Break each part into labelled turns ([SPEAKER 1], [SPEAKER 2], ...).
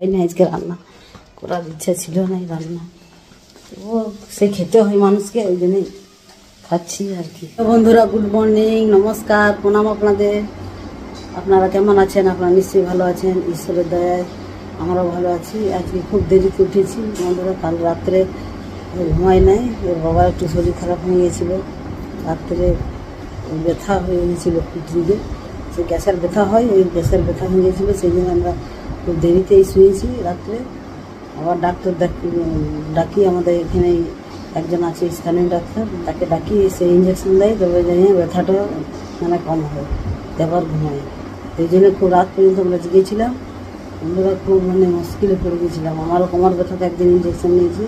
[SPEAKER 1] হয় না আজকে রান্না করার ইচ্ছা ছিল না রান্না, ও সে খেতে হয় মানুষকে, ওই জন্যই খাচ্ছি আর কি। বন্ধুরা গুড মর্নিং, নমস্কার, প্রণাম আপনাদের। আপনারা কেমন আছেন? আপনারা নিশ্চয়ই ভালো আছেন, ঈশ্বরের দয়ায় আমরাও ভালো আছি। আজকে খুব দেরিতে উঠেছি বন্ধুরা, কাল রাত্রে ঘুমাই নাই, ওর বাবার একটু শরীর খারাপ হয়ে গিয়েছিল, রাত্রে ব্যথা হয়ে গিয়েছিলো পিঠে, সে গ্যাসের ব্যথা হয়, ওই গ্যাসের ব্যথা হয়ে গিয়েছিলো, সেই জন্য আমরা খুব দেরিতেই শুয়েছি রাত্রে। আবার ডাক্তার ডাকি, আমাদের এখানে একজন আছে স্থানীয় ডাক্তার, তাকে ডাকি, সে ইঞ্জেকশন দেয়, তবে জানিয়ে ব্যথাটা মানে কম হয়, আবার ঘুমাই। এই জন্য খুব রাত পর্যন্ত আমরা জেগেছিলাম, আমরা খুব মানে মুশকিলে পড়ে গেছিলাম। আমারও কোমর ব্যথাতে একদিন ইঞ্জেকশন নিয়েছি,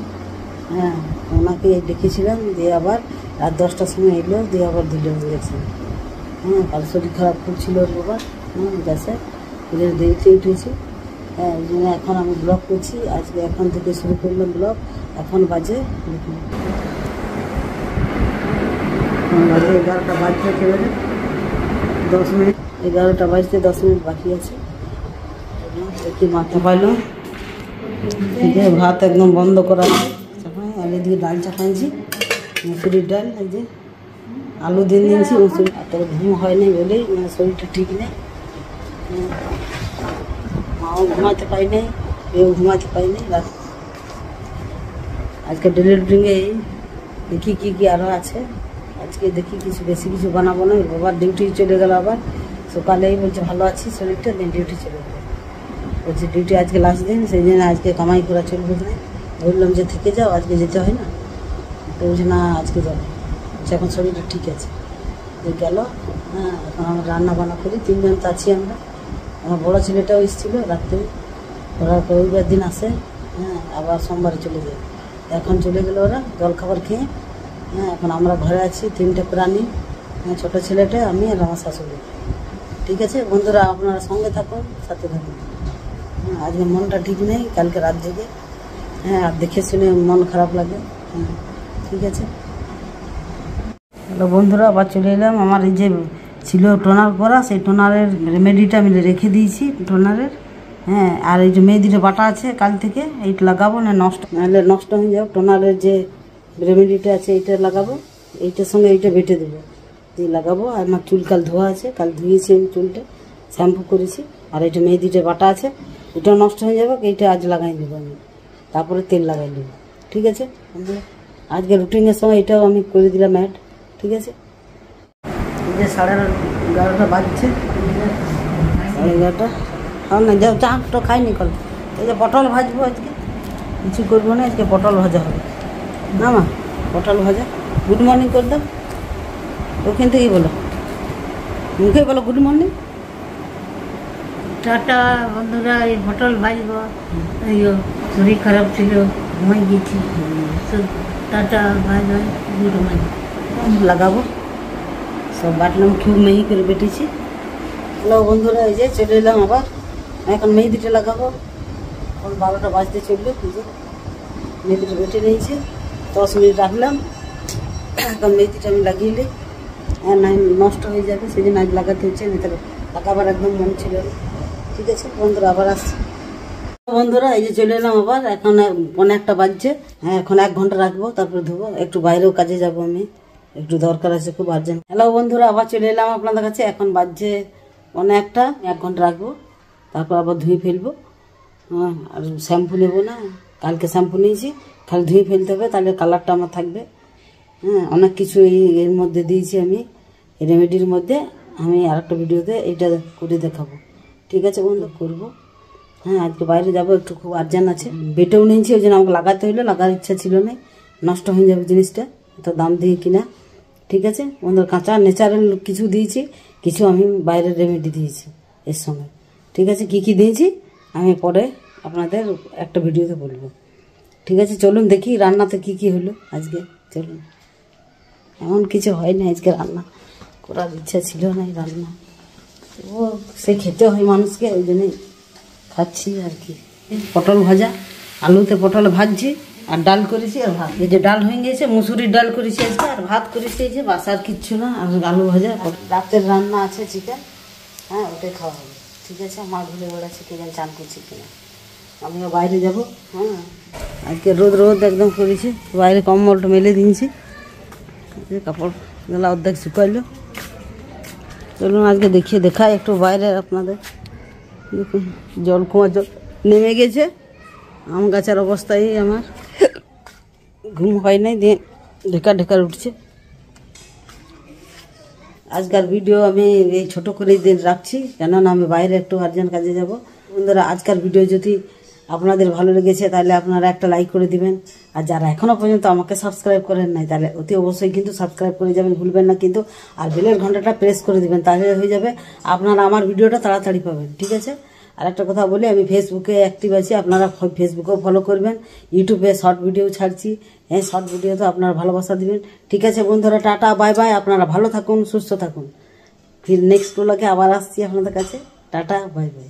[SPEAKER 1] হ্যাঁ, ওনাকে ডেকেছিলাম, দিয়ে আবার রাত 10টার সময় এলো, দিয়ে আবার দিল ইঞ্জেকশন। হ্যাঁ, কাল শরীর খারাপ করছিল ওর বাবার, গ্যাসে, দেরিতে উঠেছি। হ্যাঁ, ওই জন্য এখন আমি ব্লগ করছি, আজকে এখন থেকে শুরু করলাম ব্লগ। এখন বাজে 11টা বাজতে চলে 10 মিনিট, 11টা বাজতে 10 মিনিট বাকি আছে। একটু মাথা পাইলাম, ভাত একদম বন্ধ করা আছে, আর এদিকে ডাল চাপাইছি, মুসুরির ডাল, এই যে আলু দিয়ে দিয়েছি, মুসুরি। তোর ঘুম হয় নাই বলেই মানে শরীরটা ঠিক নেই, মাও ঘুমাতে পাই নাই, কেউ ঘুমাতে পাই নাই রাত। আজকে ডেলি রুটিনে দেখি কী কী আরও আছে, আজকে দেখি কিছু বেশি কিছু বানাবো না। বাবার ডিউটি চলে গেল, আবার সকালেই বলছে ভালো আছি শরীরটা, দিন ডিউটি চলে গেল, বলছে ডিউটি আজকে লাস্ট দিন, সেই জন্য আজকে কামাই করা চলবে না। বললাম যে থেকে যাও, আজকে যেতে হয় না, তো বলছে না আজকে যাবো, বলছে এখন শরীরটা ঠিক আছে, যে গেল। হ্যাঁ, এখন আমরা রান্না বান্না করি, 3 জন তো আছি আমরা। আমার বড়ো ছেলেটাও এসেছিলো রাত্রে, ওরা রবিবার দিন আসে, হ্যাঁ, আবার সোমবারে চলে যায়। এখন চলে গেলো ওরা জলখাবার খেয়ে। হ্যাঁ, এখন আমরা ঘরে আছি, 3টে প্রাণী, হ্যাঁ, ছোটো ছেলেটা, আমি আর আমার শাশুড়ি। ঠিক আছে বন্ধুরা, আপনারা সঙ্গে থাকুন, সাথে থাকুন। হ্যাঁ, আজকে মনটা ঠিক নেই, কালকে রাত জেগে, হ্যাঁ, আর দেখে শুনে মন খারাপ লাগে। হ্যাঁ, ঠিক আছে। হ্যালো বন্ধুরা, আবার চলে এলাম। আমার এই যে ছিল টোনার করা, সেই টোনারের রেমেডিটা আমি রেখে দিয়েছি টোনারের। হ্যাঁ, আর এই যে মেহেদিটা বাটা আছে কাল থেকে, এইটা লাগাবো, না নষ্ট নাহলে নষ্ট হয়ে যাবে। টোনারের যে রেমেডিটা আছে এইটা লাগাবো, এইটার সঙ্গে এইটা বেটে দেবো, দিয়ে লাগাবো। আর আমার চুল কাল ধোয়া আছে, কাল ধুয়েছি আমি চুলটা, শ্যাম্পু করেছি। আর এইটা মেহেদিটা বাটা আছে, এটাও নষ্ট হয়ে যাবে, এইটা আজ লাগাই দেবো আমি, তারপরে তেল লাগাই দেবো। ঠিক আছে, আজকে রুটিনের সময় এটাও আমি করে দিলাম অ্যাড। ঠিক আছে, এই যে 11:30 বাজছে, 11:30। হ্যাঁ না, যাও চাটা খাইনি কল। এই যে পটল ভাজবো, আজকে কিছু করবো না, আজকে পটল ভাজা হবে না মা, পটল ভাজা। গুড মর্নিং করে দাও, ওখান থেকেই বলো, মুখেই বলো গুড মর্নিং।
[SPEAKER 2] টাটা বন্ধুরা, এই পটল ভাজবো, শরীর খারাপ ছিল, ঘুমাই গেছি। Tata bye bye, good morning.
[SPEAKER 1] লাগাবো সব, বাটলাম, খুব মেহি করে বেটেছি। হ্যালো বন্ধুরা, এই যে চলে এলাম আবার, এখন মেহেদিটা লাগাবো। এখন 12টা বাজতে চললো, মেহেদিটা বেটে নিয়েছি, 10 মিনিট রাখলাম। এখন মেহেদিটা আমি লাগিয়ে নিই, হ্যাঁ, নাই নষ্ট হয়ে যাবে, সেই জন্য আজ লাগাতে হচ্ছে, ভিতরে লাগাবার একদম মন ছিল। ঠিক আছে বন্ধুরা, আবার আসছি। বন্ধুরা, এই যে চলে এলাম আবার, এখন 1:15 বাজছে। হ্যাঁ, এখন 1 ঘন্টা রাখবো, তারপরে ধোবো। একটু বাইরেও কাজে যাবো আমি, একটু দরকার আছে, খুব আর্জেন্ট। হ্যালো বন্ধুরা, আবার চলে এলাম আপনাদের কাছে, এখন বাজছে 1:15, 1 ঘন্টা রাখবো, তারপর আবার ধুয়ে ফেলবো। হ্যাঁ, আর শ্যাম্পু নেবো না, কালকে শ্যাম্পু নিয়েছি, খালি ধুয়ে ফেলতে হবে, তাহলে কালারটা আমার থাকবে। হ্যাঁ, অনেক কিছু এর মধ্যে দিয়েছি আমি, রেমেডির মধ্যে। আমি আরেকটা ভিডিওতে এইটা করে দেখাবো। ঠিক আছে বন্ধু, করবো। হ্যাঁ, আজকে বাইরে যাবো, একটু খুব আর্জেন্ট আছে, বেটেও নিয়েছি, ওই জন্য আমাকে লাগাতে হইলো, লাগার ইচ্ছা ছিল না, নষ্ট হয়ে যাবে জিনিসটা, এত দাম দিয়ে কিনা। ঠিক আছে বন্ধু, কাঁচা ন্যাচারাল কিছু দিয়েছি, কিছু আমি বাইরের রেমেডি দিয়েছি এর সঙ্গে। ঠিক আছে, কি কি দিয়েছি আমি পরে আপনাদের একটা ভিডিওতে বলবো। ঠিক আছে, চলুন দেখি রান্নাতে কি কি হলো আজকে। চলুন, এমন কিছু হয় না আজকে, রান্না করার ইচ্ছা ছিল না, রান্না ও সে খেতে হয় মানুষকে, ওই জন্যই খাচ্ছি আর কি। পটল ভাজা, আলুতে পটল ভাজছি, আর ডাল করেছি, আর ভাত। এই যে ডাল হয়ে গেছে, মুসুরির ডাল করেছি আজকে, আর ভাত করেছি, এই যে বাস, আর কিচ্ছু না। আর আলু ভাজা, রাতের রান্না আছে চিকেন, হ্যাঁ, ওটাই খাওয়া হবে। ঠিক আছে, মা ঘুরে বেড়াচ্ছে, কে যেন চান করছে কিনা। আমিও বাইরে যাব। হ্যাঁ, আজকে রোদ রোদ একদম করেছে, বাইরে কম্বলটা মেলে দিয়েছি, কাপড়গুলো অর্ধেক শুকাইলো। চলুন আজকে দেখাই একটু বাইরে আপনাদের। দেখুন কুয়ার জল নেমে গেছে। আম গাছের অবস্থায় আমার ঘুম হয় নাই, দিয়ে ঢেকার উঠছে। আজকের ভিডিও আমি এই ছোটো করেই রাখছি, কেননা আমি বাইরে একটু আর্জেন্ট কাজে যাব। বন্ধুরা, আজকের ভিডিও যদি আপনাদের ভালো লেগেছে তাহলে আপনারা একটা লাইক করে দিবেন। আর যারা এখনও পর্যন্ত আমাকে সাবস্ক্রাইব করেন নাই তাহলে অতি অবশ্যই কিন্তু সাবস্ক্রাইব করে যাবেন, ভুলবেন না কিন্তু। আর বেলের ঘন্টাটা প্রেস করে দিবেন, তাহলে হয়ে যাবে আপনারা আমার ভিডিওটা তাড়াতাড়ি পাবেন, ঠিক আছে? আর একটা কথা বলি, আমি ফেসবুকে অ্যাক্টিভ আছি, আপনারা ফেসবুকেও ফলো করবেন। ইউটিউবে শর্ট ভিডিও ছাড়ছি, এই শর্ট ভিডিও তো আপনারা ভালোবাসা দিবেন, ঠিক আছে বন্ধুরা? টাটা বাই বাই, আপনারা ভালো থাকুন, সুস্থ থাকুন। ফির নেক্সট ব্লগে আবার আসছি আপনাদের কাছে। Tata bye bye.